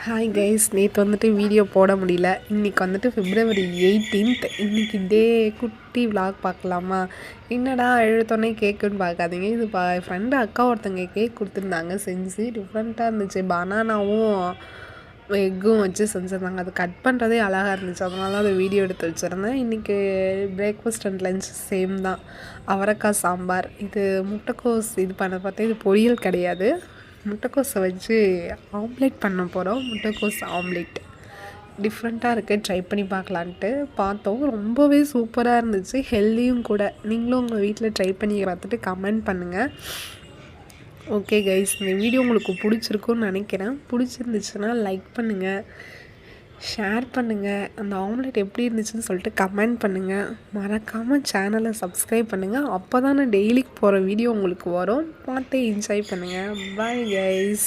Hi guys, நேற்று வந்துட்டு video போட முடியல. இன்றைக்கி வந்துட்டு February 18th. இன்றைக்கி குட்டி விலாக் பார்க்கலாமா? என்னடா எழுத்தோன்னே கேக்குன்னு பார்க்காதீங்க. இது ஃப்ரெண்டு அக்கா ஒருத்தங்க கேக் கொடுத்துருந்தாங்க, செஞ்சு டிஃப்ரெண்ட்டாக இருந்துச்சு. பனானாவும் எக்கும் வச்சு செஞ்சுருந்தாங்க. அது கட் பண்ணுறதே அழகாக இருந்துச்சு, அதனால தான் அதை வீடியோ எடுத்து வச்சுருந்தேன். இன்றைக்கி பிரேக்ஃபாஸ்ட் அண்ட் லஞ்ச் சேம் தான். அவரைக்காய் சாம்பார். இது முட்டைக்கோஸ் இது பண்ண பார்த்தா இது பொரியல் கிடையாது, முட்டைக்கோஸை வச்சு ஆம்லேட் பண்ண போகிறோம். முட்டைக்கோஸ் ஆம்லேட் டிஃப்ரெண்ட்டாக இருக்குது, ட்ரை பண்ணி பார்க்கலான்ட்டு பார்த்தோம். ரொம்பவே சூப்பராக இருந்துச்சு, ஹெல்தியும் கூட. நீங்களும் உங்கள் வீட்டில் ட்ரை பண்ணி பார்த்துட்டு கமெண்ட் பண்ணுங்கள். ஓகே கைஸ், இந்த வீடியோ உங்களுக்கு பிடிச்சிருக்குன்னு நினைக்கிறேன். பிடிச்சிருந்துச்சுன்னா லைக் பண்ணுங்கள், ஷேர் பண்ணுங்கள், அந்த ஆம்லேட் எப்படி இருந்துச்சுன்னு சொல்லிட்டு கமெண்ட் பண்ணுங்கள். மறக்காமல் சேனலை சப்ஸ்கிரைப் பண்ணுங்கள். அப்போ தான் நான் டெய்லிக்கு போகிற வீடியோ உங்களுக்கு வரும், பார்த்து என்ஜாய் பண்ணுங்கள். Bye guys.